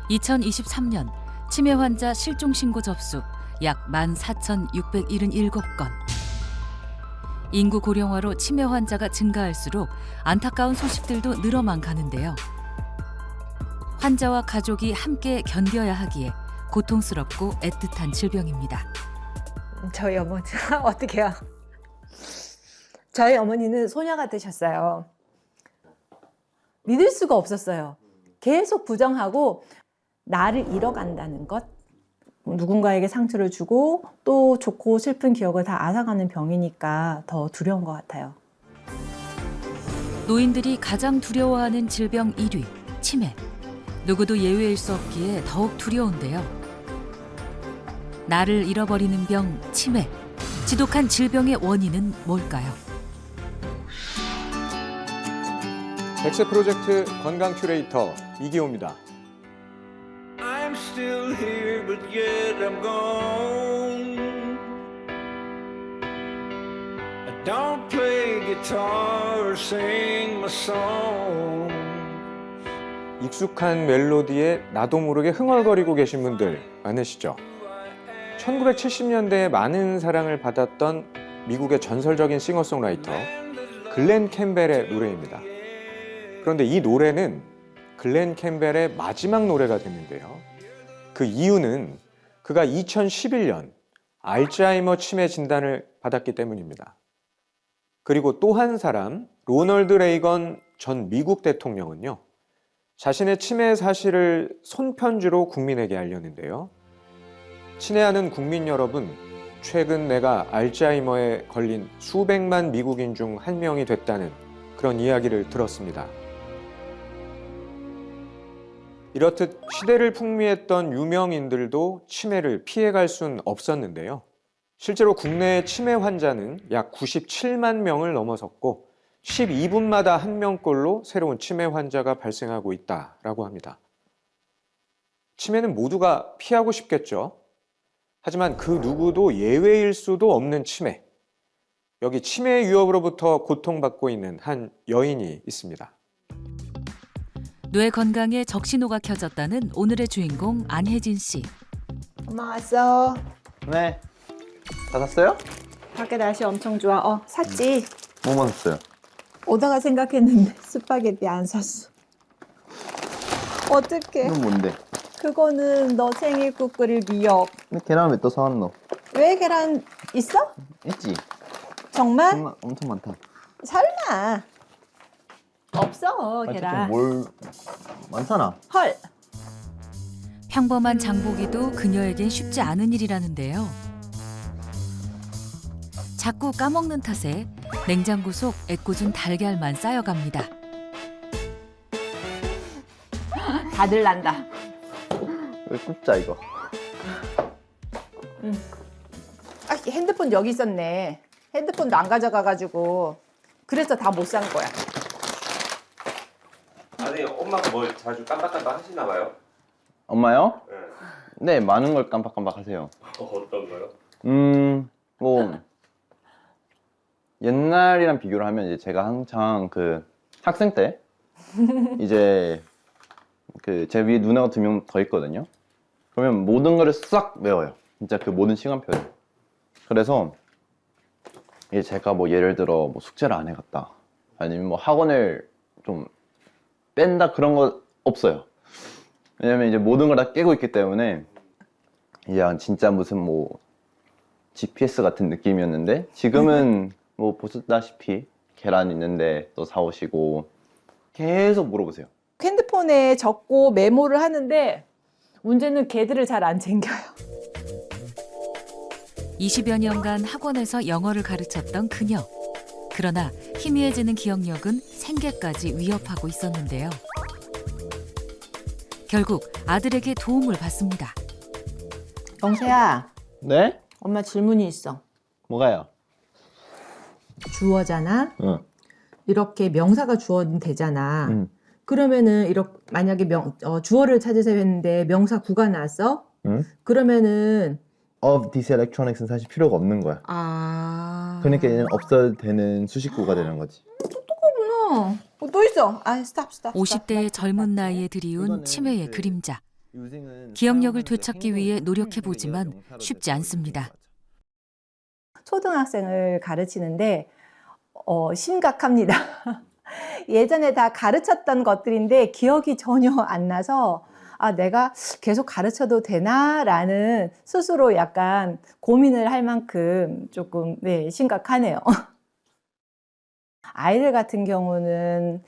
2023년 치매 환자 실종 신고 접수 약 14,677건. 인구 고령화로 치매 환자가 증가할수록 안타까운 소식들도 늘어만 가는데요. 환자와 가족이 함께 견뎌야 하기에 고통스럽고 애틋한 질병입니다. 저희 어머니 어떡해요? 저희 어머니는 소녀가 되셨어요. 믿을 수가 없었어요. 계속 부정하고 나를 잃어간다는 것, 누군가에게 상처를 주고 또 좋고 슬픈 기억을 다 앗아가는 병이니까 더 두려운 것 같아요. 노인들이 가장 두려워하는 질병 1위, 치매. 누구도 예외일 수 없기에 더욱 두려운데요. 나를 잃어버리는 병, 치매. 지독한 질병의 원인은 뭘까요? 백세 프로젝트 건강 큐레이터 이기호입니다. I'm still here, but yet I'm gone. I don't play guitar or sing my song. 익숙한 멜로디에 나도 모르게 흥얼거리고 계신 분들 많으시죠? 1970년대에 많은 사랑을 받았던 미국의 전설적인 싱어송라이터 글렌 캠벨의 노래입니다. 그런데 이 노래는 글렌 캠벨의 마지막 노래가 됐는데요. 그 이유는 그가 2011년 알츠하이머 치매 진단을 받았기 때문입니다. 그리고 또 한 사람, 로널드 레이건 전 미국 대통령은요, 자신의 치매 사실을 손편지로 국민에게 알렸는데요. 친애하는 국민 여러분, 최근 내가 알츠하이머에 걸린 수백만 미국인 중 한 명이 됐다는 그런 이야기를 들었습니다. 이렇듯 시대를 풍미했던 유명인들도 치매를 피해갈 순 없었는데요. 실제로 국내의 치매 환자는 약 97만 명을 넘어섰고 12분마다 한 명꼴로 새로운 치매 환자가 발생하고 있다고 합니다. 치매는 모두가 피하고 싶겠죠. 하지만 그 누구도 예외일 수도 없는 치매. 여기 치매의 위협으로부터 고통받고 있는 한 여인이 있습니다. 뇌 건강에 적신호가 켜졌다는 오늘의 주인공 안혜진 씨. 엄마 왔어. 네. 다 샀어요? 밖에 날씨 엄청 좋아. 샀지. 뭐만 샀어요? 오다가 생각했는데 스파게티 안 샀어. 어떡해. 이건 뭔데? 그거는 너 생일국 끓일 미역. 근데 계란 왜 또 사왔노? 왜 계란 있어? 있지? 정말? 정말 엄청 많다. 설마. 없어 계란. 뭘 많잖아. 헐. 평범한 장보기도 그녀에겐 쉽지 않은 일이라는데요. 자꾸 까먹는 탓에 냉장고 속 애꿎은 달걀만 쌓여갑니다. 다들 난다. 왜 굽자 이거? 아, 핸드폰 여기 있었네. 핸드폰도 안 가져가가지고 그래서 다 못 산 거야. 아니 엄마가 뭘 자주 깜빡깜빡 하시나 봐요? 엄마요? 네. 네, 많은 걸 깜빡깜빡 하세요. 어떤 거요? 뭐 옛날이랑 비교를 하면 이제 제가 한창 그 학생 때 이제 그 제 위에 누나가 2명 더 있거든요. 그러면 모든 거를 싹 외워요. 진짜 그 모든 시간표를. 그래서 이제 제가 뭐 예를 들어 뭐 숙제를 안 해갔다, 아니면 뭐 학원을 좀 뺀다, 그런 거 없어요. 왜냐면 이제 모든 걸 다 깨고 있기 때문에 이제 진짜 무슨 뭐 GPS 같은 느낌이었는데, 지금은 뭐 보셨다시피 계란 있는데 또 사오시고 계속 물어보세요. 핸드폰에 적고 메모를 하는데 문제는 걔들을 잘 안 챙겨요. 20여 년간 학원에서 영어를 가르쳤던 그녀. 그러나 희미해지는 기억력은 생계까지 위협하고 있었는데요. 결국 아들에게 도움을 받습니다. 영세야, 네? 엄마 질문이 있어. 뭐가요? 주어잖아. 응. 이렇게 명사가 주어는 되잖아. 응. 그러면은 이렇게 만약에 주어를 찾으세요 했는데 명사 구가 나왔어? 응? 그러면은 Of these electronics는 사실 필요가 없는 거야. 그러니까 얘는 없어도 되는 수식구가 되는 거지. 똑똑하구나. 또 있어. 아, 스탑. 50대의 젊은 나이에 드리운 치매의 그림자. 기억력을 되찾기 위해 노력해보지만 쉽지 않습니다. 초등학생을 가르치는데 심각합니다. 예전에 다 가르쳤던 것들인데 기억이 전혀 안 나서 내가 계속 가르쳐도 되나라는 스스로 약간 고민을 할 만큼 조금 심각하네요. 아이들 같은 경우는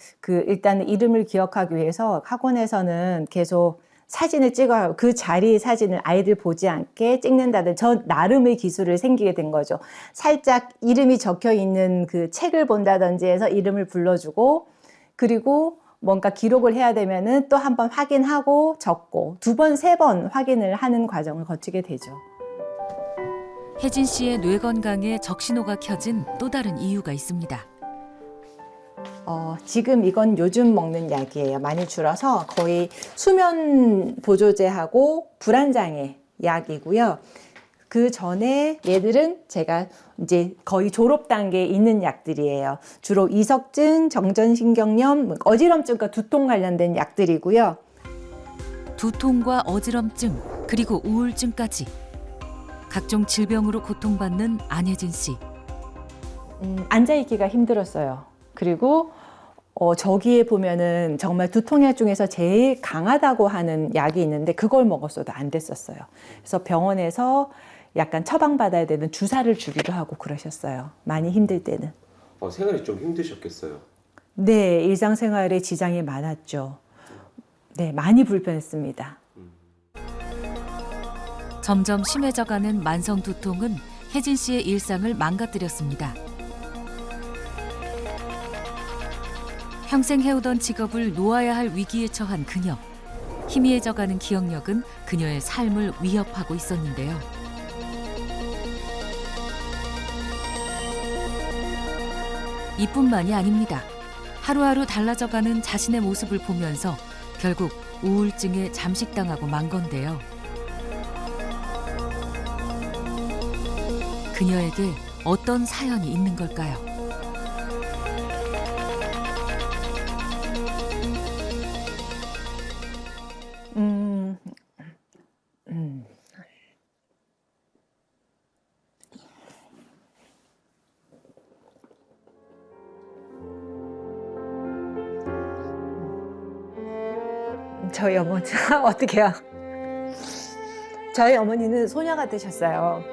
일단 이름을 기억하기 위해서 학원에서는 계속 사진을 찍어요. 그 자리 사진을 아이들 보지 않게 찍는다든 저 나름의 기술을 생기게 된 거죠. 살짝 이름이 적혀 있는 그 책을 본다든지 해서 이름을 불러주고, 그리고 뭔가 기록을 해야 되면은 또 한 번 확인하고 적고 2번, 3번 확인을 하는 과정을 거치게 되죠. 혜진 씨의 뇌 건강에 적신호가 켜진 또 다른 이유가 있습니다. 지금 이건 요즘 먹는 약이에요. 많이 줄어서 거의 수면 보조제하고 불안장애 약이고요. 그 전에 얘들은 제가 이제 거의 졸업 단계에 있는 약들이에요. 주로 이석증, 정전신경염, 어지럼증과 두통 관련된 약들이고요. 두통과 어지럼증, 그리고 우울증까지 각종 질병으로 고통받는 안혜진 씨. 앉아있기가 힘들었어요. 그리고 저기에 보면은 정말 두통약 중에서 제일 강하다고 하는 약이 있는데 그걸 먹었어도 안 됐었어요. 그래서 병원에서 약간 처방받아야 되는 주사를 주기도 하고 그러셨어요. 많이 힘들 때는. 생활이 좀 힘드셨겠어요. 네, 일상생활에 지장이 많았죠. 네, 많이 불편했습니다. 점점 심해져가는 만성 두통은 혜진 씨의 일상을 망가뜨렸습니다. 평생 해오던 직업을 놓아야 할 위기에 처한 그녀. 희미해져가는 기억력은 그녀의 삶을 위협하고 있었는데요. 이뿐만이 아닙니다. 하루하루 달라져가는 자신의 모습을 보면서 결국 우울증에 잠식당하고 만 건데요. 그녀에게 어떤 사연이 있는 걸까요? 저희 어머니 어떻게요? 저희 어머니는 소녀가 되셨어요.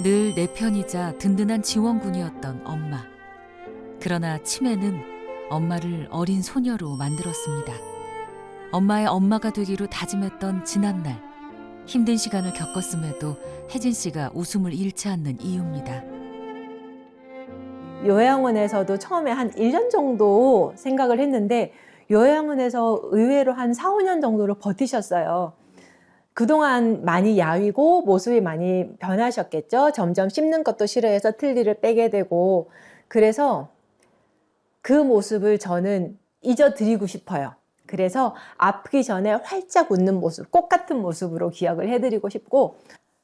늘 내 편이자 든든한 지원군이었던 엄마. 그러나 치매는 엄마를 어린 소녀로 만들었습니다. 엄마의 엄마가 되기로 다짐했던 지난날, 힘든 시간을 겪었음에도 혜진 씨가 웃음을 잃지 않는 이유입니다. 요양원에서도 처음에 한 1년 정도 생각을 했는데 요양원에서 의외로 한 4, 5년 정도를 버티셨어요. 그동안 많이 야위고 모습이 많이 변하셨겠죠. 점점 씹는 것도 싫어해서 틀니를 빼게 되고, 그래서 그 모습을 저는 잊어드리고 싶어요. 그래서 아프기 전에 활짝 웃는 모습, 꽃 같은 모습으로 기억을 해드리고 싶고,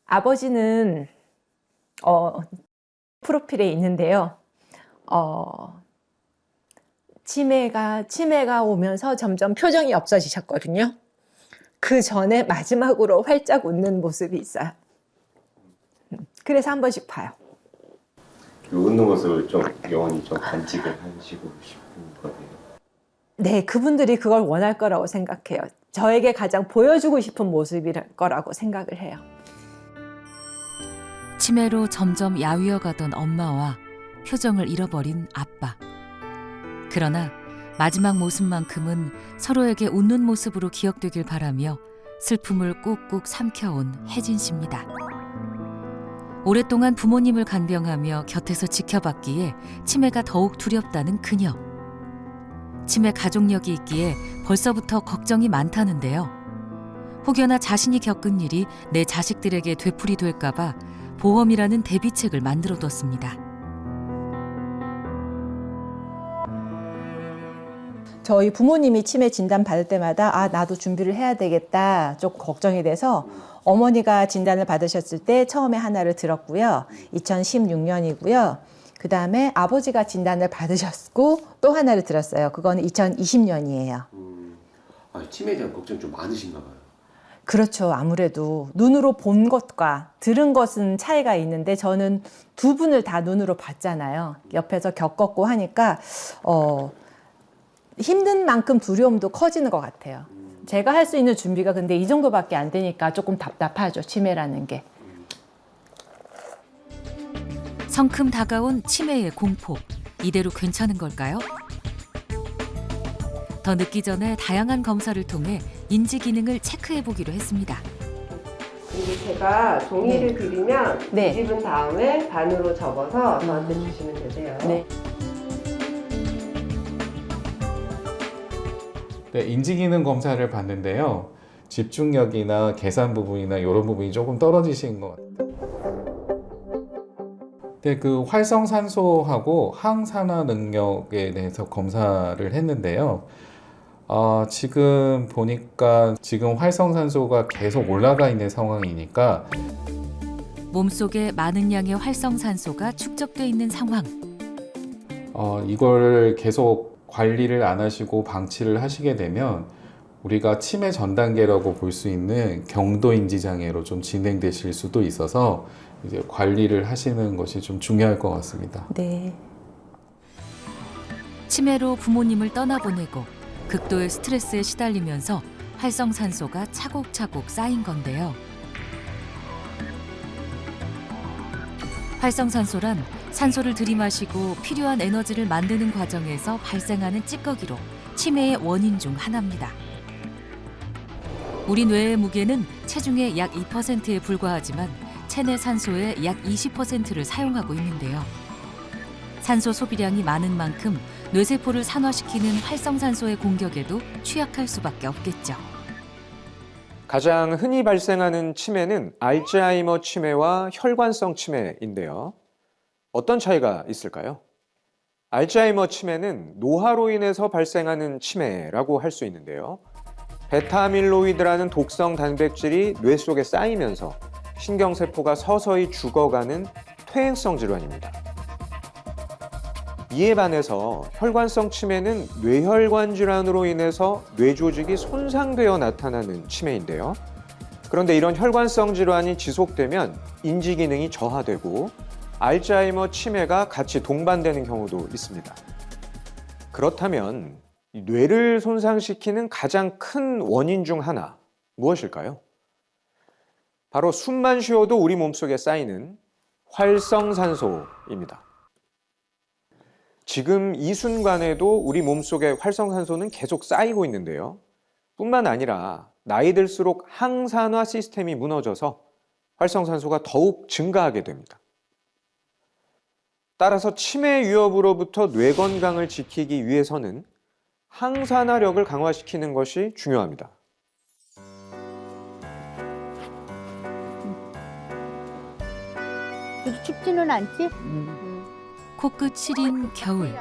아버지는 프로필에 있는데요. 치매가 오면서 점점 표정이 없어지셨거든요. 그 전에 마지막으로 활짝 웃는 모습이 있어요. 그래서 한 번씩 봐요. 그 웃는 모습을 좀 영원히 좀 간직을 하시고 싶은 거예요. 네, 그분들이 그걸 원할 거라고 생각해요. 저에게 가장 보여주고 싶은 모습일 거라고 생각을 해요. 치매로 점점 야위어가던 엄마와 표정을 잃어버린 아빠. 그러나 마지막 모습만큼은 서로에게 웃는 모습으로 기억되길 바라며 슬픔을 꾹꾹 삼켜온 혜진 씨입니다. 오랫동안 부모님을 간병하며 곁에서 지켜봤기에 치매가 더욱 두렵다는 그녀. 치매 가족력이 있기에 벌써부터 걱정이 많다는데요. 혹여나 자신이 겪은 일이 내 자식들에게 되풀이 될까봐 보험이라는 대비책을 만들어뒀습니다. 저희 부모님이 치매 진단 받을 때마다 나도 준비를 해야 되겠다 좀 걱정이 돼서 어머니가 진단을 받으셨을 때 처음에 하나를 들었고요. 2016년이고요. 그 다음에 아버지가 진단을 받으셨고 또 하나를 들었어요. 그거는 2020년이에요. 치매에 대한 걱정이 좀 많으신가 봐요. 그렇죠. 아무래도 눈으로 본 것과 들은 것은 차이가 있는데 저는 두 분을 다 눈으로 봤잖아요. 옆에서 겪었고 하니까 힘든 만큼 두려움도 커지는 것 같아요. 제가 할 수 있는 준비가 근데 이 정도밖에 안 되니까 조금 답답하죠. 치매라는 게. 성큼 다가온 치매의 공포. 이대로 괜찮은 걸까요? 더 늦기 전에 다양한 검사를 통해 인지 기능을 체크해 보기로 했습니다. 이제 제가 종이를 그리면 네. 뒤집은 다음에 반으로 접어서 저한테 주시면 되세요. 네. 네, 인지기능 검사를 봤는데요. 집중력이나 계산 부분이나 이런 부분이 조금 떨어지신 것 같아요. 네, 그 활성산소하고 항산화 능력에 대해서 검사를 했는데요. 지금 보니까 지금 활성산소가 계속 올라가 있는 상황이니까 몸속에 많은 양의 활성산소가 축적돼 있는 상황. 이걸 계속 관리를 안 하시고 방치를 하시게 되면 우리가 치매 전 단계라고 볼 수 있는 경도인지 장애로 좀 진행되실 수도 있어서 이제 관리를 하시는 것이 좀 중요할 것 같습니다. 네. 치매로 부모님을 떠나보내고 극도의 스트레스에 시달리면서 활성산소가 차곡차곡 쌓인 건데요. 활성산소란 산소를 들이마시고 필요한 에너지를 만드는 과정에서 발생하는 찌꺼기로 치매의 원인 중 하나입니다. 우리 뇌의 무게는 체중의 약 2%에 불과하지만 체내 산소의 약 20%를 사용하고 있는데요. 산소 소비량이 많은 만큼 뇌세포를 산화시키는 활성산소의 공격에도 취약할 수밖에 없겠죠. 가장 흔히 발생하는 치매는 알츠하이머 치매와 혈관성 치매인데요. 어떤 차이가 있을까요? 알츠하이머 치매는 노화로 인해서 발생하는 치매라고 할 수 있는데요. 베타아밀로이드라는 독성 단백질이 뇌 속에 쌓이면서 신경세포가 서서히 죽어가는 퇴행성 질환입니다. 이에 반해서 혈관성 치매는 뇌혈관 질환으로 인해서 뇌 조직이 손상되어 나타나는 치매인데요. 그런데 이런 혈관성 질환이 지속되면 인지 기능이 저하되고 알츠하이머 치매가 같이 동반되는 경우도 있습니다. 그렇다면 뇌를 손상시키는 가장 큰 원인 중 하나, 무엇일까요? 바로 숨만 쉬어도 우리 몸속에 쌓이는 활성산소입니다. 지금 이 순간에도 우리 몸속에 활성산소는 계속 쌓이고 있는데요. 뿐만 아니라 나이 들수록 항산화 시스템이 무너져서 활성산소가 더욱 증가하게 됩니다. 따라서 치매 위협으로부터 뇌 건강을 지키기 위해서는 항산화력을 강화시키는 것이 중요합니다. 춥지는 않지? 코끝 시린 겨울.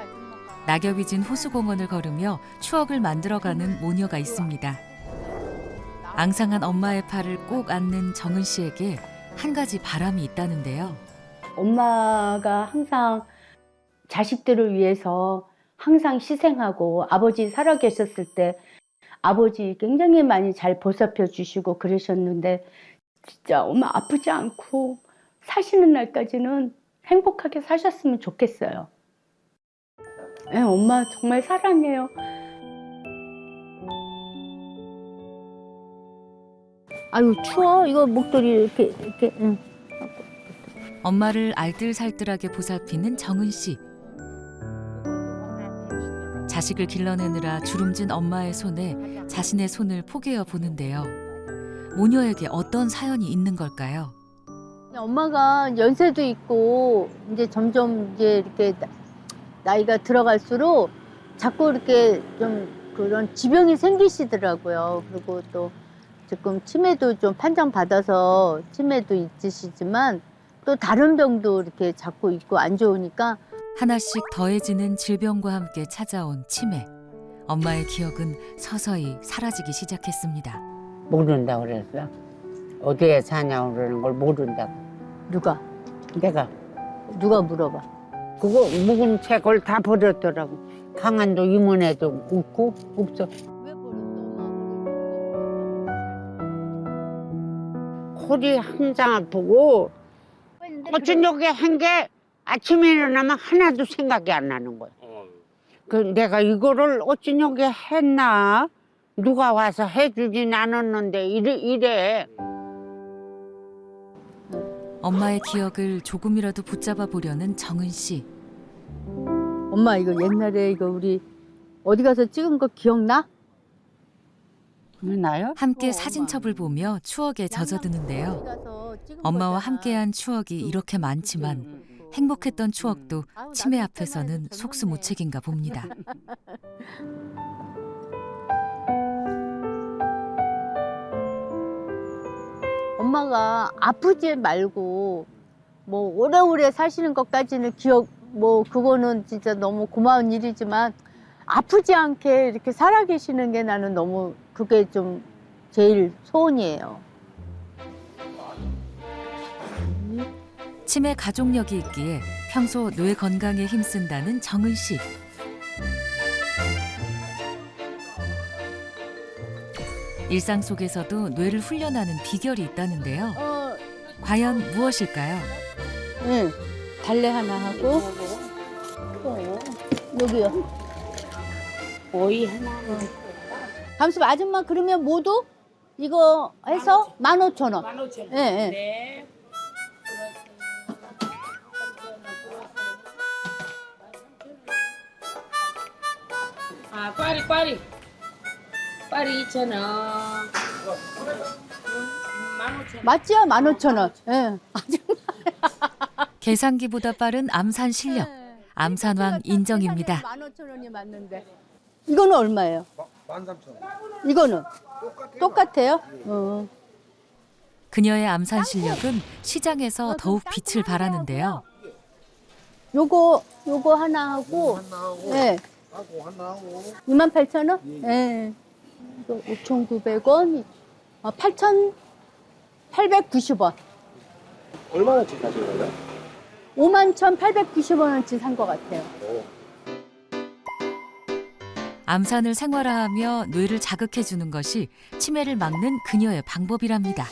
낙엽이 진 호수공원을 걸으며 추억을 만들어가는 모녀가 있습니다. 앙상한 엄마의 팔을 꼭 안는 정은 씨에게 한 가지 바람이 있다는데요. 엄마가 항상 자식들을 위해서 항상 희생하고 아버지 살아계셨을 때 아버지 굉장히 많이 잘 보살펴 주시고 그러셨는데 진짜 엄마 아프지 않고 사시는 날까지는 행복하게 사셨으면 좋겠어요. 네, 엄마 정말 사랑해요. 아유 추워. 이거 목도리 이렇게 응. 엄마를 알뜰살뜰하게 보살피는 정은 씨. 자식을 길러내느라 주름진 엄마의 손에 자신의 손을 포개어 보는데요. 모녀에게 어떤 사연이 있는 걸까요? 엄마가 연세도 있고 이제 점점 이제 이렇게 나이가 들어갈수록 자꾸 이렇게 좀 그런 지병이 생기시더라고요. 그리고 또 지금 치매도 좀 판정받아서 치매도 있으시지만 또 다른 병도 이렇게 자꾸 있고 안 좋으니까 하나씩 더해지는 질병과 함께 찾아온 치매. 엄마의 기억은 서서히 사라지기 시작했습니다. 모른다고 그랬어. 어디에 사냐고 그러는 걸 모른다고. 누가 내가 물어봐. 그거 묵은 책을 다 버렸더라고. 강한도 이모네도 없고 없어. 왜 버렸어? 허리 항상 아프고 어쩌냐고 한 게 아침에 일어나면 하나도 생각이 안 나는 거야. 그 내가 이거를 어쩌냐고 했나? 누가 와서 해주진 않았는데 이래. 엄마의 기억을 조금이라도 붙잡아 보려는 정은 씨. 엄마 이거 옛날에 이거 우리 어디 가서 찍은 거 기억나? 나요? 함께 사진첩을 보며 추억에 젖어드는데요. 엄마와 함께한 추억이 이렇게 많지만 행복했던 추억도 치매 앞에서는 속수무책인가 봅니다. 엄마가 아프지 말고 뭐 오래오래 사시는 것까지는 기억 뭐 그거는 진짜 너무 고마운 일이지만 아프지 않게 이렇게 살아계시는 게 나는 너무 그게 좀 제일 소원이에요. 치매 가족력이 있기에 평소 뇌 건강에 힘쓴다는 정은 씨. 일상 속에서도 뇌를 훈련하는 비결이 있다는데요. 과연 무엇일까요? 응, 달래 하나 하고 여기요. 오이 하나. 감수 아줌마 그러면 모두 이거 해서 15,000원. 15,000원. 예, 예. 네. 아, 꽈리 2,000원. 15,000원. 맞지요? 15,000원. 예. 계산기보다 빠른 암산 실력. 암산왕 인정입니다. 15,000원이 맞는데. 이거는 얼마예요? 13,000원. 이거는 똑같아요? 그녀의 암산 실력은 시장에서 더욱 빛을 발하는데요. 요거 하나 하고 예. 28,000원? 예. 5,900원. 8,890원. 얼마나치 사신 거예요? 51,890원어치 산 것 같아요. 암산을 생활화하며 뇌를 자극해주는 것이 치매를 막는 그녀의 방법이랍니다.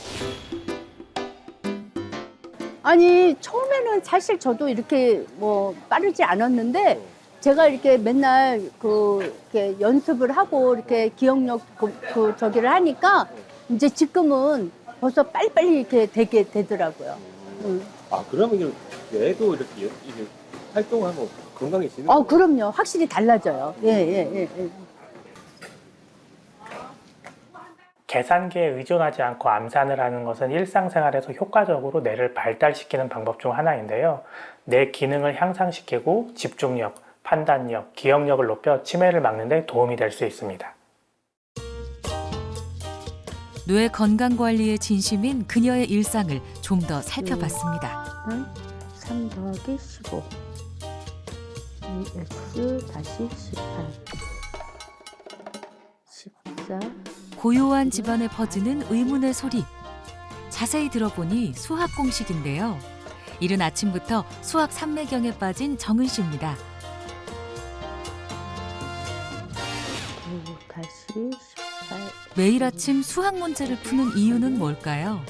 아니 처음에는 사실 저도 이렇게 뭐 빠르지 않았는데 제가 이렇게 맨날 이렇게 연습을 하고 이렇게 기억력 저기를 하니까 이제 지금은 벌써 빨리빨리 이렇게 되게 되더라고요. 아, 그러면 뇌도 이렇게 활동하면 건강해지는 거예요? 그럼요. 확실히 달라져요. 예. 계산기에 의존하지 않고 암산을 하는 것은 일상생활에서 효과적으로 뇌를 발달시키는 방법 중 하나인데요. 뇌 기능을 향상시키고 집중력, 판단력, 기억력을 높여 치매를 막는 데 도움이 될 수 있습니다. 뇌 건강 관리에 진심인 그녀의 일상을 좀 더 살펴봤습니다. 3 더하기 15 ES 다시 18 14 고요한 집안에 퍼지는 의문의 소리. 자세히 들어보니 수학 공식인데요. 이른 아침부터 수학 삼매경에 빠진 정은 씨입니다. 9 다시 18 매일 아침 수학 문제를 푸는 이유는 뭘까요?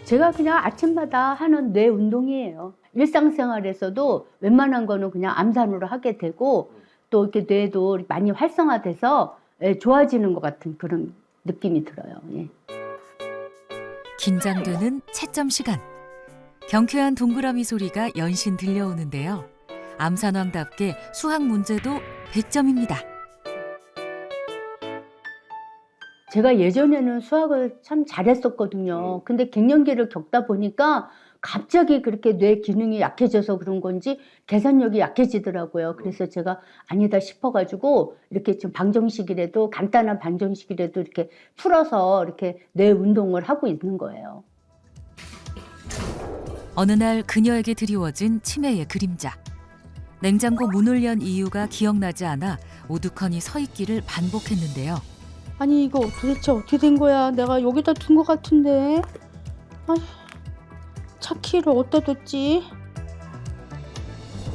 제가 그냥 아침마다 하는 뇌 운동이에요. 일상생활에서도 웬만한 거는 그냥 암산으로 하게 되고 또 이렇게 뇌도 많이 활성화돼서 좋아지는 것 같은 그런 느낌이 들어요. 예. 긴장되는 채점 시간. 경쾌한 동그라미 소리가 연신 들려오는데요. 암산왕답게 수학 문제도 100점입니다. 제가 예전에는 수학을 참 잘했었거든요. 근데 갱년기를 겪다 보니까 갑자기 그렇게 뇌 기능이 약해져서 그런 건지 계산력이 약해지더라고요. 그래서 제가 아니다 싶어가지고 이렇게 좀 방정식이라도 간단한 방정식이라도 이렇게 풀어서 이렇게 뇌 운동을 하고 있는 거예요. 어느 날 그녀에게 드리워진 치매의 그림자. 냉장고 문을 연 이유가 기억나지 않아 우두커니 서 있기를 반복했는데요. 아니 이거 도대체 어떻게 된 거야? 내가 여기다 둔 것 같은데. 아휴, 차 키를 어디다 뒀지?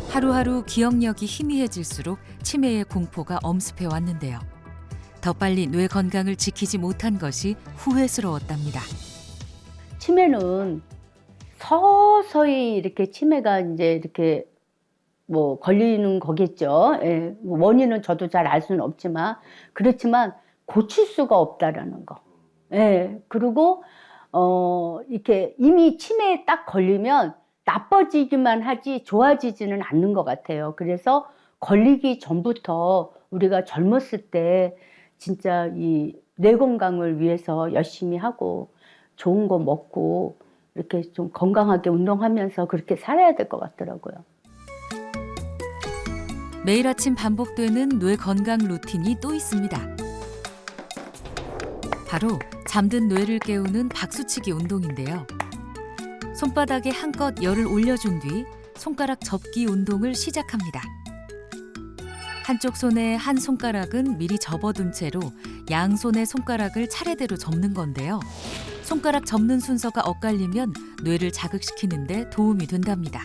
하루하루 기억력이 희미해질수록 치매의 공포가 엄습해 왔는데요. 더 빨리 뇌 건강을 지키지 못한 것이 후회스러웠답니다. 치매는 서서히 이렇게 치매가 이제 이렇게 뭐 걸리는 거겠죠. 예, 뭐 원인은 저도 잘 알 수는 없지만 그렇지만 고칠 수가 없다라는 거. 예, 그리고 이렇게 이미 치매에 딱 걸리면 나빠지기만 하지 좋아지지는 않는 것 같아요. 그래서 걸리기 전부터 우리가 젊었을 때 진짜 이 뇌 건강을 위해서 열심히 하고 좋은 거 먹고 이렇게 좀 건강하게 운동하면서 그렇게 살아야 될 것 같더라고요. 매일 아침 반복되는 뇌 건강 루틴이 또 있습니다. 바로 잠든 뇌를 깨우는 박수치기 운동인데요. 손바닥에 한껏 열을 올려준 뒤 손가락 접기 운동을 시작합니다. 한쪽 손의 한 손가락은 미리 접어둔 채로 양손의 손가락을 차례대로 접는 건데요. 손가락 접는 순서가 엇갈리면 뇌를 자극시키는 데 도움이 된답니다.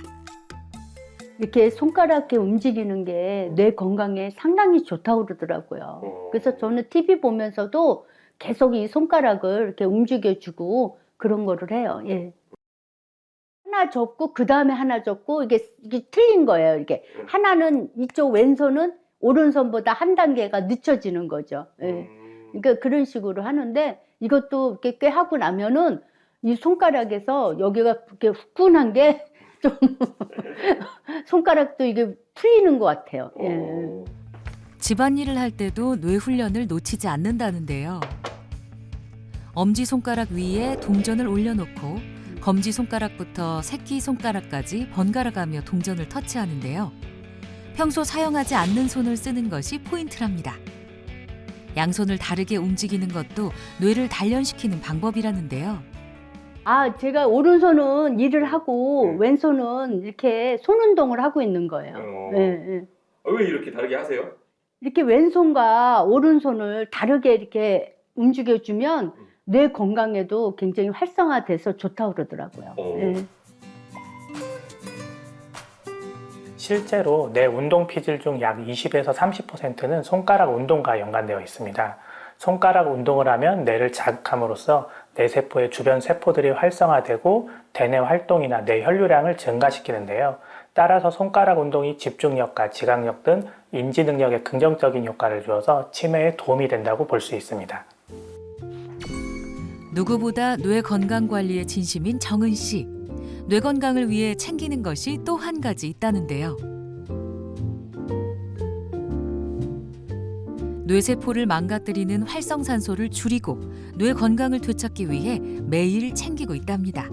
이렇게 손가락에 움직이는 게 뇌 건강에 상당히 좋다고 그러더라고요. 그래서 저는 TV 보면서도 계속 이 손가락을 이렇게 움직여주고 그런 거를 해요. 예. 하나 접고 그 다음에 하나 접고 이게 틀린 거예요. 이게 하나는 이쪽 왼손은 오른손보다 한 단계가 늦춰지는 거죠. 예. 그러니까 그런 식으로 하는데 이것도 이렇게 꽤 하고 나면은 이 손가락에서 여기가 이렇게 후끈한 게 좀 손가락도 이게 풀리는 것 같아요. 예. 집안일을 할 때도 뇌 훈련을 놓치지 않는다는데요. 엄지손가락 위에 동전을 올려놓고 검지손가락부터 새끼손가락까지 번갈아가며 동전을 터치하는데요. 평소 사용하지 않는 손을 쓰는 것이 포인트랍니다. 양손을 다르게 움직이는 것도 뇌를 단련시키는 방법이라는데요. 제가 오른손은 일을 하고 왼손은 이렇게 손 운동을 하고 있는 거예요. 예. 왜 이렇게 다르게 하세요? 이렇게 왼손과 오른손을 다르게 이렇게 움직여주면 뇌 건강에도 굉장히 활성화돼서 좋다고 그러더라고요. 예. 실제로 뇌 운동 피질 중 약 20에서 30%는 손가락 운동과 연관되어 있습니다. 손가락 운동을 하면 뇌를 자극함으로써 뇌세포의 주변 세포들이 활성화되고 대뇌 활동이나 뇌 혈류량을 증가시키는데요. 따라서 손가락 운동이 집중력과 지각력 등 인지 능력에 긍정적인 효과를 주어서 치매에 도움이 된다고 볼 수 있습니다. 누구보다 뇌 건강 관리에 진심인 정은 씨. 뇌 건강을 위해 챙기는 것이 또 한 가지 있다는데요. 뇌세포를 망가뜨리는 활성산소를 줄이고 뇌 건강을 되찾기 위해 매일 챙기고 있답니다.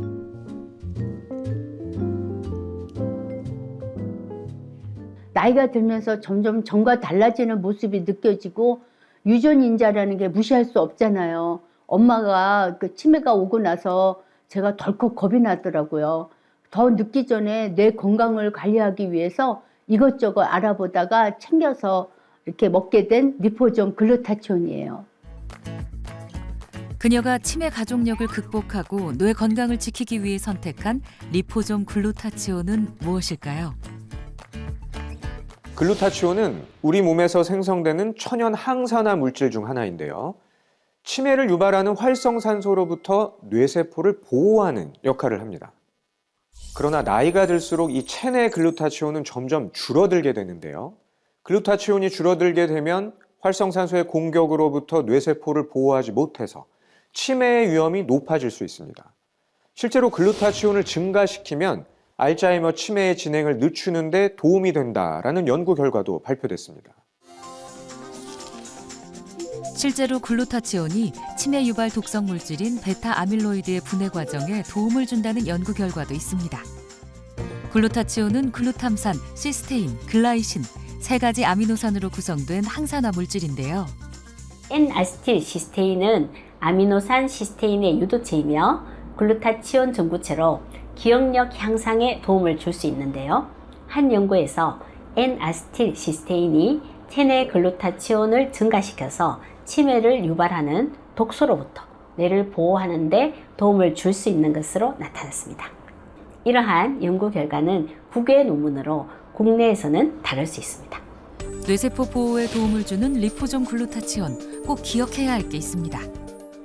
나이가 들면서 점점 전과 달라지는 모습이 느껴지고 유전인자라는 게 무시할 수 없잖아요. 엄마가 그 치매가 오고 나서 제가 덜컥 겁이 나더라고요. 더 늦기 전에 뇌 건강을 관리하기 위해서 이것저것 알아보다가 챙겨서 이렇게 먹게 된 리포존 글루타치온이에요. 그녀가 치매 가족력을 극복하고 뇌 건강을 지키기 위해 선택한 리포존 글루타치온은 무엇일까요? 글루타치온은 우리 몸에서 생성되는 천연 항산화 물질 중 하나인데요. 치매를 유발하는 활성산소로부터 뇌세포를 보호하는 역할을 합니다. 그러나 나이가 들수록 이 체내 글루타치온은 점점 줄어들게 되는데요. 글루타치온이 줄어들게 되면 활성산소의 공격으로부터 뇌세포를 보호하지 못해서 치매의 위험이 높아질 수 있습니다. 실제로 글루타치온을 증가시키면 알츠하이머 치매의 진행을 늦추는 데 도움이 된다라는 연구 결과도 발표됐습니다. 실제로 글루타치온이 치매 유발 독성 물질인 베타 아밀로이드의 분해 과정에 도움을 준다는 연구 결과도 있습니다. 글루타치온은 글루탐산, 시스테인, 글라이신 세 가지 아미노산으로 구성된 항산화 물질인데요. N-아세틸시스테인은 아미노산 시스테인의 유도체이며 글루타치온 전구체로 기억력 향상에 도움을 줄 수 있는데요. 한 연구에서 N-아세틸시스테인이 체내 글루타치온을 증가시켜서 치매를 유발하는 독소로부터 뇌를 보호하는 데 도움을 줄 수 있는 것으로 나타났습니다. 이러한 연구 결과는 국외 논문으로 국내에서는 다룰 수 있습니다. 뇌세포 보호에 도움을 주는 리포존 글루타치온 꼭 기억해야 할 게 있습니다.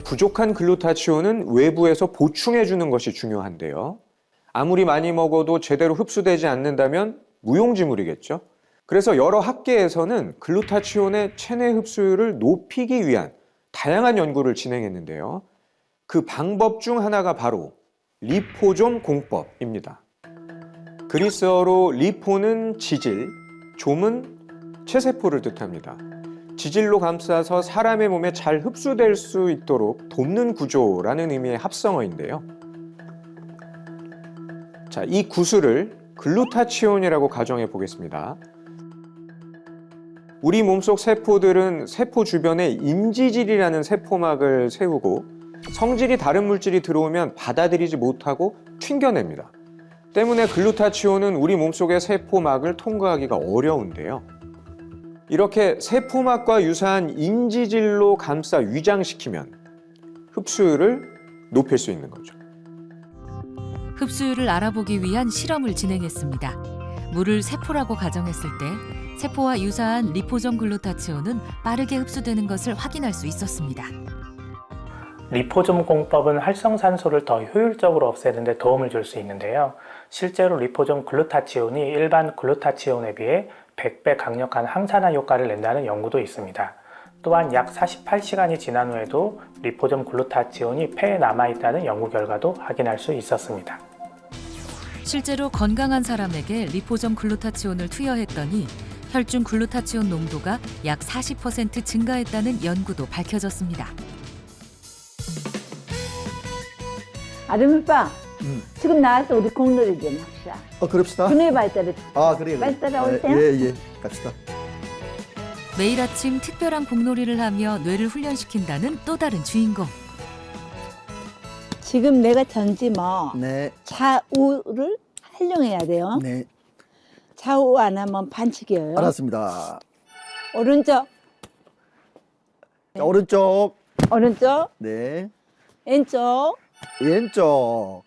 부족한 글루타치온은 외부에서 보충해 주는 것이 중요한데요. 아무리 많이 먹어도 제대로 흡수되지 않는다면 무용지물이겠죠. 그래서 여러 학계에서는 글루타치온의 체내 흡수율을 높이기 위한 다양한 연구를 진행했는데요. 그 방법 중 하나가 바로 리포좀 공법입니다. 그리스어로 리포는 지질, 좀은 체세포를 뜻합니다. 지질로 감싸서 사람의 몸에 잘 흡수될 수 있도록 돕는 구조라는 의미의 합성어인데요. 자, 이 구슬을 글루타치온이라고 가정해 보겠습니다. 우리 몸속 세포들은 세포 주변에 인지질이라는 세포막을 세우고 성질이 다른 물질이 들어오면 받아들이지 못하고 튕겨냅니다. 때문에 글루타치온은 우리 몸속의 세포막을 통과하기가 어려운데요. 이렇게 세포막과 유사한 인지질로 감싸 위장시키면 흡수율을 높일 수 있는 거죠. 흡수율을 알아보기 위한 실험을 진행했습니다. 물을 세포라고 가정했을 때 세포와 유사한 리포점 글루타치온은 빠르게 흡수되는 것을 확인할 수 있었습니다. 리포좀 공법은 활성산소를 더 효율적으로 없애는 데 도움을 줄 수 있는데요. 실제로 리포좀 글루타치온이 일반 글루타치온에 비해 100배 강력한 항산화 효과를 낸다는 연구도 있습니다. 또한 약 48시간이 지난 후에도 리포좀 글루타치온이 폐에 남아있다는 연구 결과도 확인할 수 있었습니다. 실제로 건강한 사람에게 리포점 글루타치온을 투여했더니 혈중 글루타치온 농도가 약 40% 증가했다는 연구도 밝혀졌습니다. 아름이빠, 지금 나와서 우리 공놀이 좀 합시다. 그럽시다. 두뇌 발달을. 그래요. 빨리 따라오세요. 예, 갑시다. 매일 아침 특별한 공놀이를 하며 뇌를 훈련시킨다는 또 다른 주인공. 지금 내가 전지 네. 좌우를 활용해야 돼요. 네. 좌우 안 하면 반칙이에요. 알았습니다. 오른쪽. 자, 오른쪽. 오른쪽. 네. 왼쪽. 왼쪽.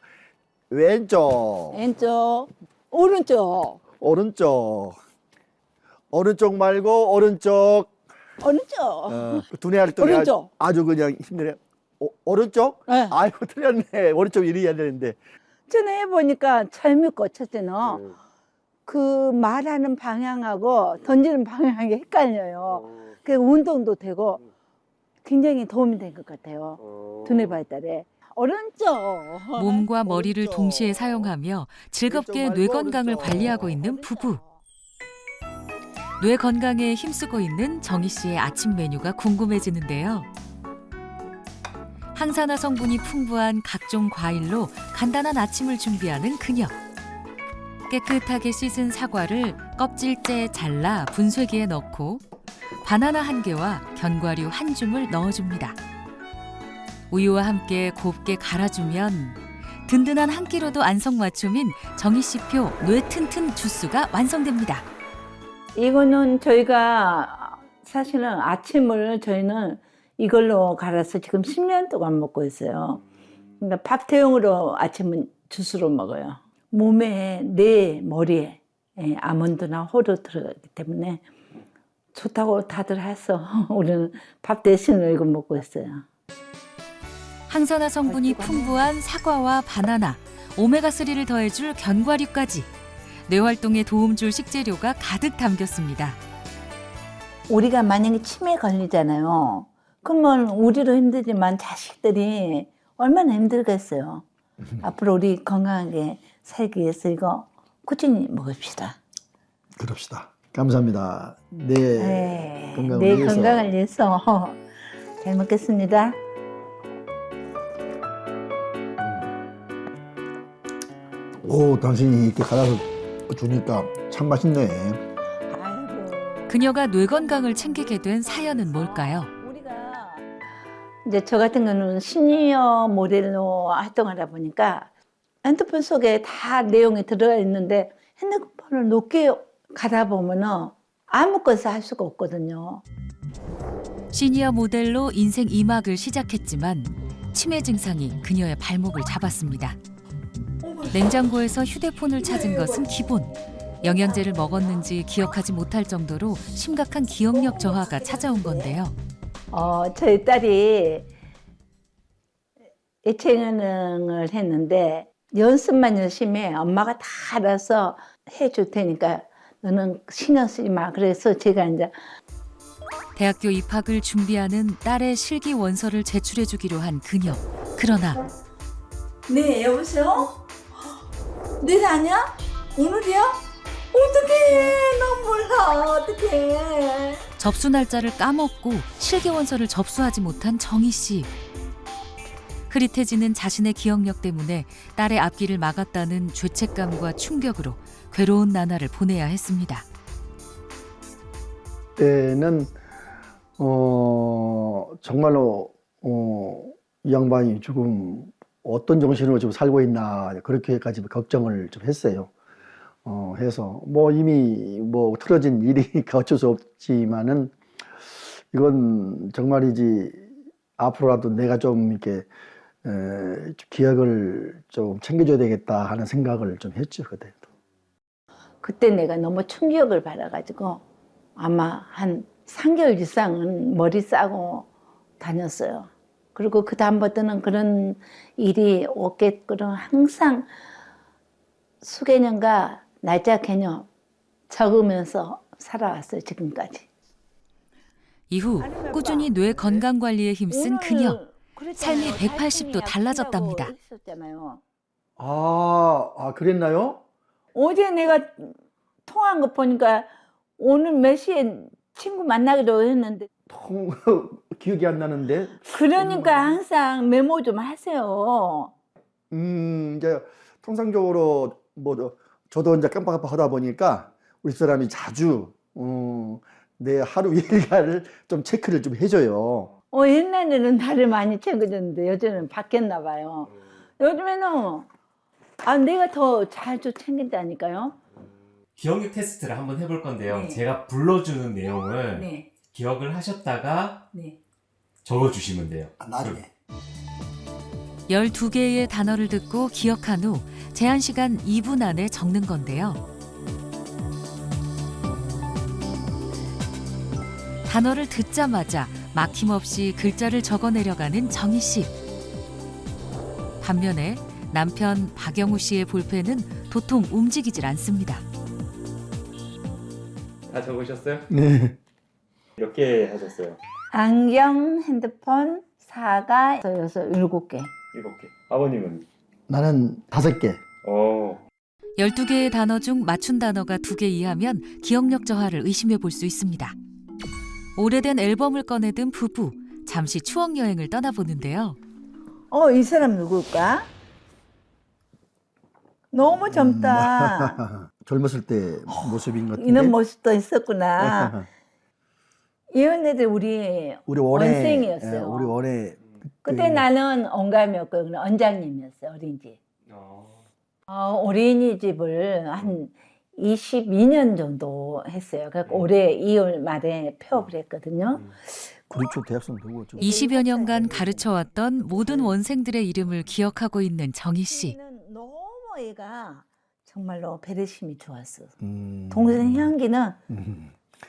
왼쪽. 왼쪽. 오른쪽. 오른쪽. 오른쪽 말고 오른쪽. 오른쪽. 두뇌 활동이 오른쪽. 아주 그냥 힘드네요. 오른쪽? 네. 아이고 틀렸네. 오른쪽 이리 해야 되는데. 전에 해보니까 재밌고 첫째는 그 말하는 방향하고 던지는 방향이 헷갈려요. 그 운동도 되고 굉장히 도움이 된 것 같아요. 두뇌 발달에. 오른쪽. 몸과 머리를 동시에 사용하며 즐겁게 뇌 건강을 관리하고 있는 부부. 뇌 건강에 힘쓰고 있는 정희 씨의 아침 메뉴가 궁금해지는데요. 항산화 성분이 풍부한 각종 과일로 간단한 아침을 준비하는 그녀. 깨끗하게 씻은 사과를 껍질째 잘라 분쇄기에 넣고 바나나 1개와 견과류 1줌을 넣어줍니다. 우유와 함께 곱게 갈아주면 든든한 한 끼로도 안성맞춤인 정희 씨표 뇌 튼튼 주스가 완성됩니다. 이거는 저희가 사실은 아침을 저희는 이걸로 갈아서 지금 10년 동안 먹고 있어요. 그러니까 밥 대용으로 아침은 주스로 먹어요. 몸에, 뇌, 머리에 아몬드나 호두 들어가기 때문에 좋다고 다들 해서 우리는 밥 대신으로 이거 먹고 있어요. 항산화 성분이 풍부한 사과와 바나나, 오메가3를 더해줄 견과류까지 뇌 활동에 도움 줄 식재료가 가득 담겼습니다. 우리가 만약에 치매 걸리잖아요. 그러면 우리도 힘들지만 자식들이 얼마나 힘들겠어요. 앞으로 우리 건강하게 살기 위해서 이거 꾸준히 먹읍시다. 그럽시다. 감사합니다. 네. 건강을 내 위해서. 건강을 위해서 잘 먹겠습니다. 오, 당신이 이렇게 갈아서 주니까 참 맛있네. 그녀가 뇌 건강을 챙기게 된 사연은 뭘까요? 이제 저 같은 경우는 시니어 모델로 활동하다 보니까 핸드폰 속에 다 내용이 들어가 있는데 핸드폰을 높게 가다 보면은 아무것도 할 수가 없거든요. 시니어 모델로 인생 2막을 시작했지만 치매 증상이 그녀의 발목을 잡았습니다. 냉장고에서 휴대폰을 찾은 것은 기본. 영양제를 먹었는지 기억하지 못할 정도로 심각한 기억력 저하가 찾아온 건데요. 저희 딸이 예체능을 했는데 연습만 열심히 해. 엄마가 다 알아서 해줄 테니까 너는 신경 쓰지 마. 그래서 제가 이제 대학교 입학을 준비하는 딸의 실기 원서를 제출해 주기로 한 그녀. 그러나 네, 여보세요? 내일 아니야? 오늘이야? 어떡해. 난 몰라. 어떡해. 접수 날짜를 까먹고 실기 원서를 접수하지 못한 정희 씨. 흐릿해지는 자신의 기억력 때문에 딸의 앞길을 막았다는 죄책감과 충격으로 괴로운 나날을 보내야 했습니다. 때는 정말로 이 양반이 지금 어떤 정신으로 지금 살고 있나 그렇게까지 걱정을 좀 했어요. 해서 뭐 이미 뭐 틀어진 일이니까 어쩔 수 없지만은 이건 정말이지 앞으로라도 내가 좀 이렇게 기억을 좀 챙겨줘야 되겠다 하는 생각을 좀 했죠 그때. 그때 내가 너무 충격을 받아가지고 아마 한 3개월 이상은 머리 싸고 다녔어요. 그리고 그 다음부터는 그런 일이 없게끔 항상 수개념과 날짜 개념 적으면서 살아왔어요, 지금까지. 이후 꾸준히 뇌 건강 관리에 힘쓴 그녀. 삶이 180도 달라졌답니다. 그랬나요? 어제 내가 통화한 거 보니까 오늘 몇 시에 친구 만나기로 했는데 기억이 안 나는데. 그러니까 항상 메모 좀 하세요. 이제 통상적으로 뭐 저도 이제 깜빡깜빡하다 보니까 우리 사람이 자주 내 하루 일과를 좀 체크를 좀 해줘요. 옛날에는 나를 많이 챙겨줬는데 요즘은 바뀌었나 봐요. 요즘에는 내가 더 잘 좀 챙긴다니까요. 기억력 테스트를 한번 해볼 건데요. 제가 불러주는 내용을 기억을 하셨다가 적어주시면 돼요. 나중에. 12개의 단어를 듣고 기억한 후 제한 시간 2분 안에 적는 건데요. 단어를 듣자마자 막힘없이 글자를 적어내려가는 정희 씨. 반면에 남편 박영우 씨의 볼펜은 도통 움직이질 않습니다. 다 적으셨어요? 네. 몇 개 하셨어요? 안경, 핸드폰, 사과, 7개. 7개. 아버님은? 나는 5개. 12개의 단어 중 맞춘 단어가 2개 이하면 기억력 저하를 의심해 볼 수 있습니다. 오래된 앨범을 꺼내든 부부, 잠시 추억 여행을 떠나보는데요. 이 사람 누굴까? 너무 젊다. 젊었을 때 모습인 것 같은데. 이런 모습도 있었구나. 이 언니들 우리 원생이었어요. 우리 원에. 그때 나는 언감이었고 원장님이었어요, 어린이집. 어린이집을 한 22년 정도 했어요. 그러니까 올해 2월 말에 폐업을 했거든요. 그렇죠. 대학생 누구? 20여 년간 가르쳐왔던 모든 원생들의 이름을 기억하고 있는 정희 씨. 너무 애가 정말로 배려심이 좋았어. 동생 향기는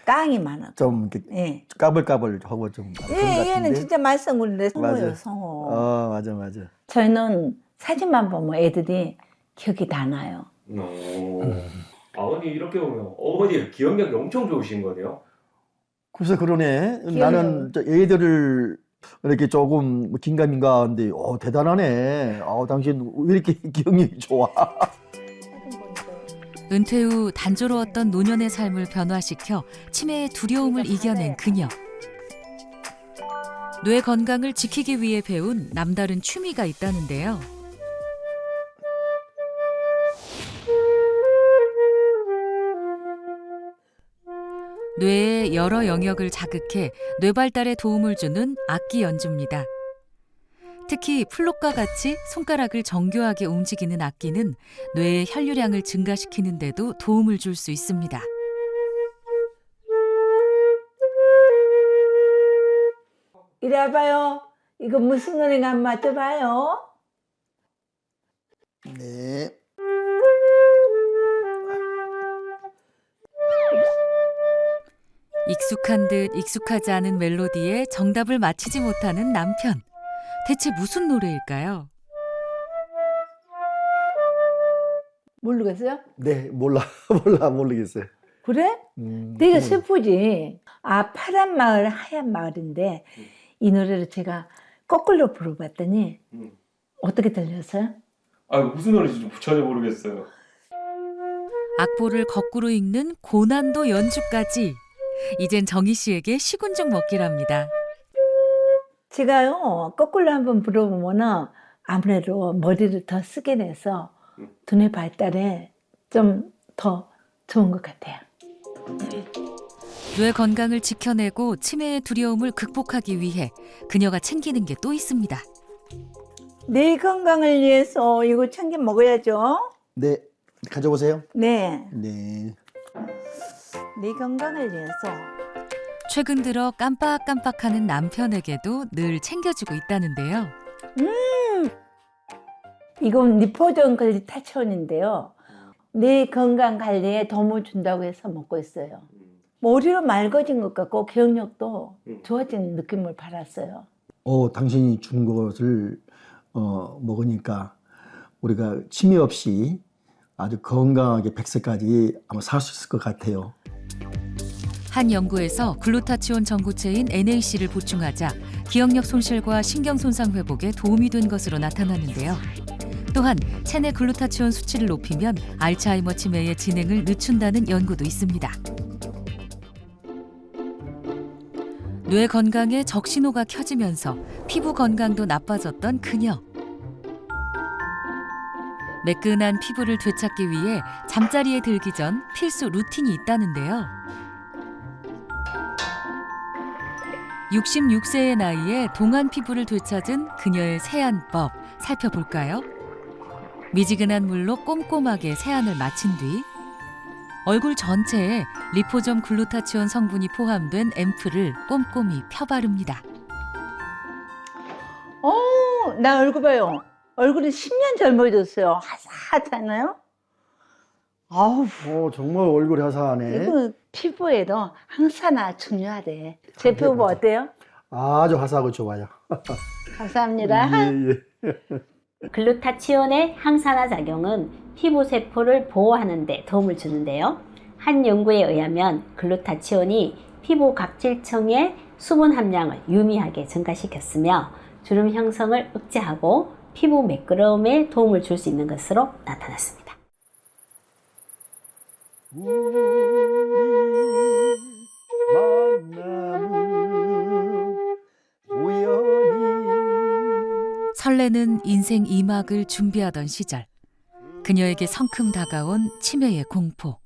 깡이 많아. 좀 이렇게 까불까불 하고 좀. 얘는 진짜 말썽꾸러기인데 성호예요, 맞아. 성호. 맞아. 저희는 사진만 보면 애들이 기억이 다 나요. 아버님 이렇게 보면 어머니 기억력이 엄청 좋으신 거네요. 그래서 그러네. 나는 애들을 이렇게 조금 긴가민가한데 대단하네. 당신 왜 이렇게 기억력이 좋아? 은퇴 후 단조로웠던 노년의 삶을 변화시켜 치매의 두려움을 이겨낸 그녀. 뇌 건강을 지키기 위해 배운 남다른 취미가 있다는데요. 뇌의 여러 영역을 자극해 뇌 발달에 도움을 주는 악기 연주입니다. 특히 플룻과 같이 손가락을 정교하게 움직이는 악기는 뇌의 혈류량을 증가시키는 데도 도움을 줄 수 있습니다. 이리 와봐요. 이거 무슨 노래인가 한번 맞춰봐요. 네. 익숙한 듯 익숙하지 않은 멜로디에 정답을 맞히지 못하는 남편. 대체 무슨 노래일까요? 모르겠어요? 네, 모르겠어요. 그래? 되게 그건- 슬프지. 아, 파란 마을, 하얀 마을인데 이 노래를 제가 거꾸로 불러봤더니 어떻게 들렸어요? 아, 무슨 노래인지 전혀 모르겠어요. 악보를 거꾸로 읽는 고난도 연주까지. 이젠 정희 씨에게 식은죽 먹기랍니다. 제가요, 거꾸로 한번 불러보면은 아무래도 머리를 더 쓰게 돼서 두뇌 발달에 좀 더 좋은 것 같아요. 뇌 건강을 지켜내고 치매의 두려움을 극복하기 위해 그녀가 챙기는 게 또 있습니다. 뇌 건강을 위해서 이거 챙겨 먹어야죠. 네, 가져오세요. 네, 네. 뇌 건강을 위해서. 최근 들어 깜빡깜빡하는 남편에게도 늘 챙겨주고 있다는데요. 이건 리포전 글리타치온인데요. 뇌 건강 관리에 도움을 준다고 해서 먹고 있어요. 머리로 맑아진 것 같고 기억력도 좋아진 느낌을 받았어요. 당신이 준 것을 먹으니까 우리가 치매 없이 아주 건강하게 100세까지 아마 살 수 있을 것 같아요. 한 연구에서 글루타치온 전구체인 NAC를 보충하자 기억력 손실과 신경 손상 회복에 도움이 된 것으로 나타났는데요. 또한 체내 글루타치온 수치를 높이면 알츠하이머 치매의 진행을 늦춘다는 연구도 있습니다. 뇌 건강에 적신호가 켜지면서 피부 건강도 나빠졌던 그녀. 매끈한 피부를 되찾기 위해 잠자리에 들기 전 필수 루틴이 있다는데요. 66세의 나이에 동안 피부를 되찾은 그녀의 세안법 살펴볼까요? 미지근한 물로 꼼꼼하게 세안을 마친 뒤 얼굴 전체에 리포점 글루타치온 성분이 포함된 앰플을 꼼꼼히 펴바릅니다. 나 얼굴 봐요. 얼굴이 10년 젊어졌어요. 하얗잖아요. 아우, 정말 얼굴이 화사하네. 이거 피부에도 항산화 중요하대. 제 피부 어때요? 아주 화사하고 좋아요. 감사합니다. 예. 글루타치온의 항산화 작용은 피부 세포를 보호하는 데 도움을 주는데요. 한 연구에 의하면 글루타치온이 피부 각질층의 수분 함량을 유의미하게 증가시켰으며 주름 형성을 억제하고 피부 매끄러움에 도움을 줄 수 있는 것으로 나타났습니다. 설레는 인생 2막을 준비하던 시절 그녀에게 성큼 다가온 치매의 공포.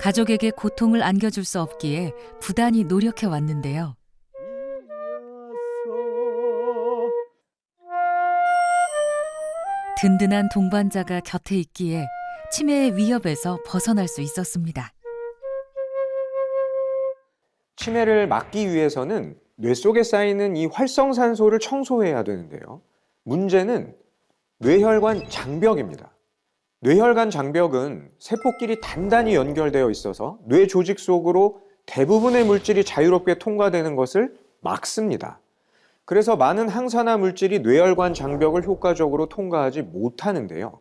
가족에게 고통을 안겨줄 수 없기에 부단히 노력해 왔는데요. 든든한 동반자가 곁에 있기에 치매의 위협에서 벗어날 수 있었습니다. 치매를 막기 위해서는 뇌 속에 쌓이는 이 활성산소를 청소해야 되는데요. 문제는 뇌혈관 장벽입니다. 뇌혈관 장벽은 세포끼리 단단히 연결되어 있어서 뇌 조직 속으로 대부분의 물질이 자유롭게 통과되는 것을 막습니다. 그래서 많은 항산화 물질이 뇌혈관 장벽을 효과적으로 통과하지 못하는데요.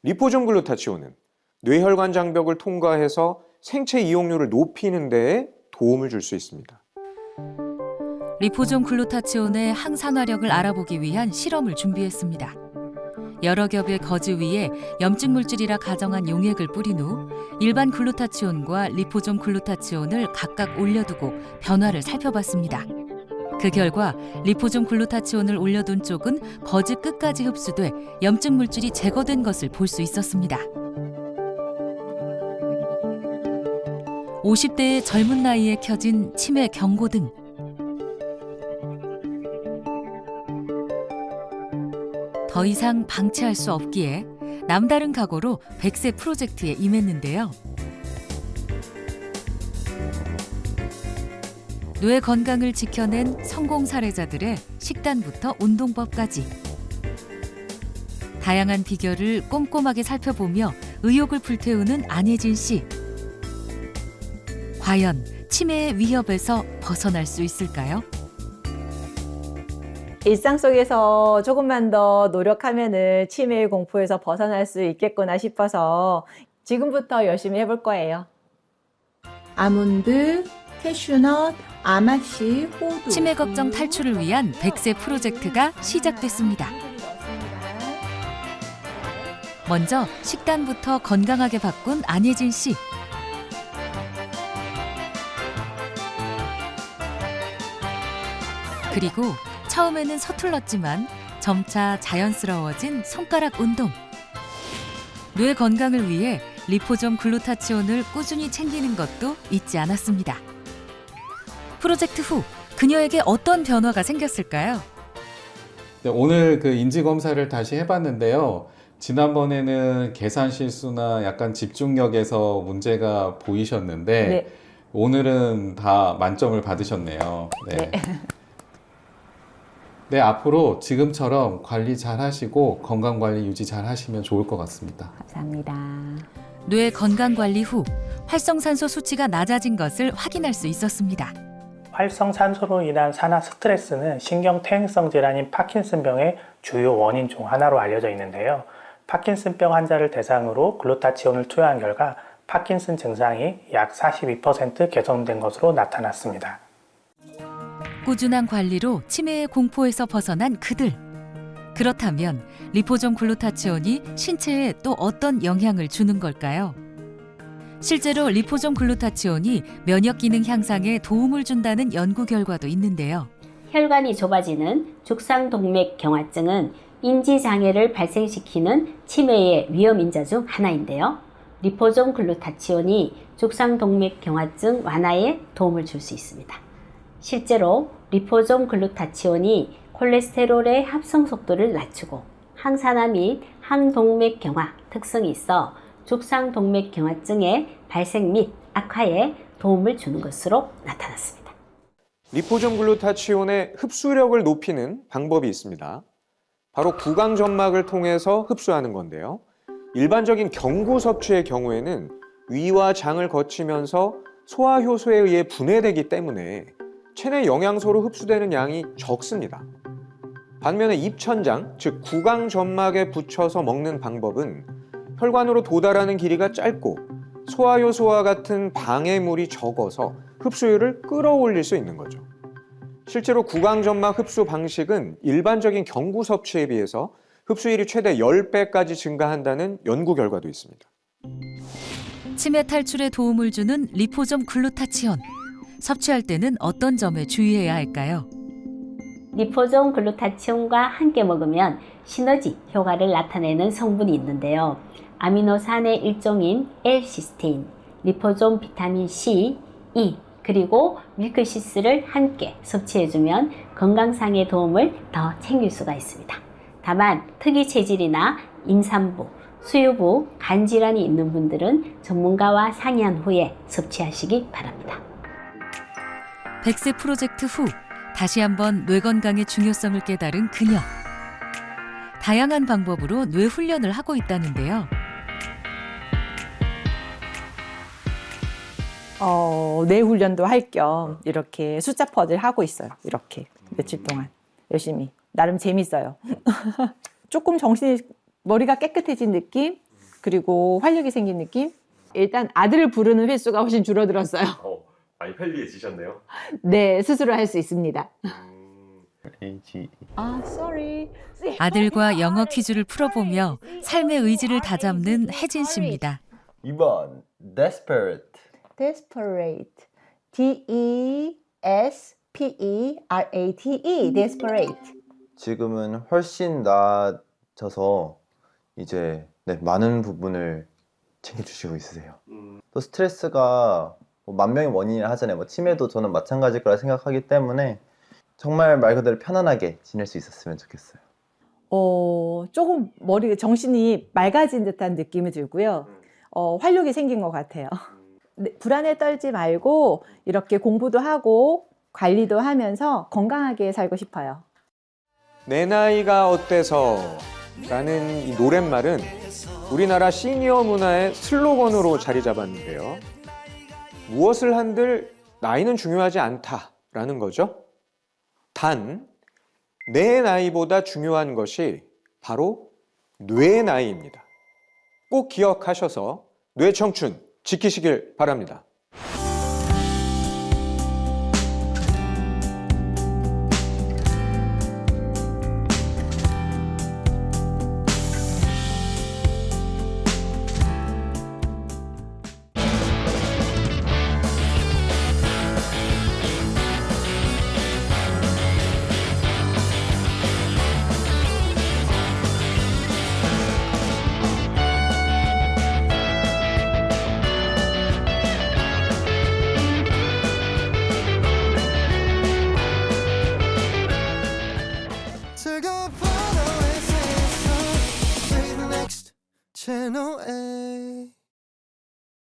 리포점 글루타치온은 뇌혈관 장벽을 통과해서 생체 이용률을 높이는 데에 도움을 줄 수 있습니다. 리포점 글루타치온의 항산화력을 알아보기 위한 실험을 준비했습니다. 여러 겹의 거즈 위에 염증 물질이라 가정한 용액을 뿌린 후 일반 글루타치온과 리포점 글루타치온을 각각 올려두고 변화를 살펴봤습니다. 그 결과 리포점 글루타치온을 올려둔 쪽은 거즈 끝까지 흡수돼 염증 물질이 제거된 것을 볼 수 있었습니다. 50대의 젊은 나이에 켜진 치매 경고등. 더 이상 방치할 수 없기에 남다른 각오로 100세 프로젝트에 임했는데요. 뇌 건강을 지켜낸 성공 사례자들의 식단부터 운동법까지 다양한 비결을 꼼꼼하게 살펴보며 의욕을 불태우는 안혜진 씨. 과연 치매의 위협에서 벗어날 수 있을까요? 일상 속에서 조금만 더 노력하면은 치매의 공포에서 벗어날 수 있겠구나 싶어서 지금부터 열심히 해볼 거예요. 아몬드, 캐슈넛, 아마씨, 호두. 치매 걱정 탈출을 위한 100세 프로젝트가 시작됐습니다. 먼저 식단부터 건강하게 바꾼 안예진 씨. 그리고 처음에는 서툴렀지만 점차 자연스러워진 손가락 운동. 뇌 건강을 위해 리포점 글루타치온을 꾸준히 챙기는 것도 잊지 않았습니다. 프로젝트 후 그녀에게 어떤 변화가 생겼을까요? 네, 오늘 그 인지 검사를 다시 해봤는데요. 지난번에는 계산 실수나 약간 집중력에서 문제가 보이셨는데 네. 오늘은 다 만점을 받으셨네요. 네. 네. 네, 앞으로 지금처럼 관리 잘 하시고 건강 관리 유지 잘 하시면 좋을 것 같습니다. 감사합니다. 뇌 건강 관리 후 활성산소 수치가 낮아진 것을 확인할 수 있었습니다. 활성산소로 인한 산화 스트레스는 신경퇴행성 질환인 파킨슨병의 주요 원인 중 하나로 알려져 있는데요. 파킨슨병 환자를 대상으로 글루타치온을 투여한 결과 파킨슨 증상이 약 42% 개선된 것으로 나타났습니다. 꾸준한 관리로 치매의 공포에서 벗어난 그들. 그렇다면 리포점 글루타치온이 신체에 또 어떤 영향을 주는 걸까요? 실제로 리포점 글루타치온이 면역 기능 향상에 도움을 준다는 연구 결과도 있는데요. 혈관이 좁아지는 죽상동맥경화증은 인지장애를 발생시키는 치매의 위험 인자 중 하나인데요. 리포점 글루타치온이 죽상동맥경화증 완화에 도움을 줄 수 있습니다. 실제로 리포점 글루타치온이 콜레스테롤의 합성 속도를 낮추고 항산화 및 항동맥경화 특성이 있어 죽상동맥경화증의 발생 및 악화에 도움을 주는 것으로 나타났습니다. 리포점 글루타치온의 흡수력을 높이는 방법이 있습니다. 바로 구강점막을 통해서 흡수하는 건데요. 일반적인 경구 섭취의 경우에는 위와 장을 거치면서 소화효소에 의해 분해되기 때문에 체내 영양소로 흡수되는 양이 적습니다. 반면에 입천장, 즉 구강점막에 붙여서 먹는 방법은 혈관으로 도달하는 길이가 짧고 소화효소와 같은 방해물이 적어서 흡수율을 끌어올릴 수 있는 거죠. 실제로 구강점막 흡수 방식은 일반적인 경구 섭취에 비해서 흡수율이 최대 10배까지 증가한다는 연구 결과도 있습니다. 치매 탈출에 도움을 주는 리포점 글루타치온. 섭취할 때는 어떤 점에 주의해야 할까요? 리포점 글루타치온과 함께 먹으면 시너지 효과를 나타내는 성분이 있는데요. 아미노산의 일종인 L-시스테인, 리포점 비타민 C, E, 그리고 밀크시스를 함께 섭취해주면 건강상의 도움을 더 챙길 수가 있습니다. 다만 특이 체질이나 임산부, 수유부, 간질환이 있는 분들은 전문가와 상의한 후에 섭취하시기 바랍니다. 100세 프로젝트 후 다시 한번 뇌 건강의 중요성을 깨달은 그녀. 다양한 방법으로 뇌 훈련을 하고 있다는데요. 뇌 훈련도 할 겸 이렇게 숫자 퍼즐 하고 있어요. 이렇게 며칠 동안 열심히. 나름 재밌어요. 조금 머리가 깨끗해진 느낌, 그리고 활력이 생긴 느낌. 일단 아들을 부르는 횟수가 훨씬 줄어들었어요. 많이 편리해지셨네요. 네, 스스로 할 수 있습니다. sorry. 아들과 영어 퀴즈를 풀어보며 삶의 의지를 다잡는 혜진 씨입니다. 2번 desperate. desperate. D-E-S-P-E-R-A-T-E. desperate. 지금은 훨씬 나아져서 이제 많은 부분을 챙겨주시고 있으세요. 또 스트레스가 만 명의 원인이라 하잖아요. 치매도 저는 마찬가지일 거라 생각하기 때문에 정말 말 그대로 편안하게 지낼 수 있었으면 좋겠어요. 조금 정신이 맑아진 듯한 느낌이 들고요. 활력이 생긴 것 같아요. 불안에 떨지 말고 이렇게 공부도 하고 관리도 하면서 건강하게 살고 싶어요. 내 나이가 어때서? 라는 이 노랫말은 우리나라 시니어 문화의 슬로건으로 자리 잡았는데요. 무엇을 한들 나이는 중요하지 않다라는 거죠. 단 내 나이보다 중요한 것이 바로 뇌 나이입니다. 꼭 기억하셔서 뇌 청춘 지키시길 바랍니다. 즐거운 FOS에서 play the next channel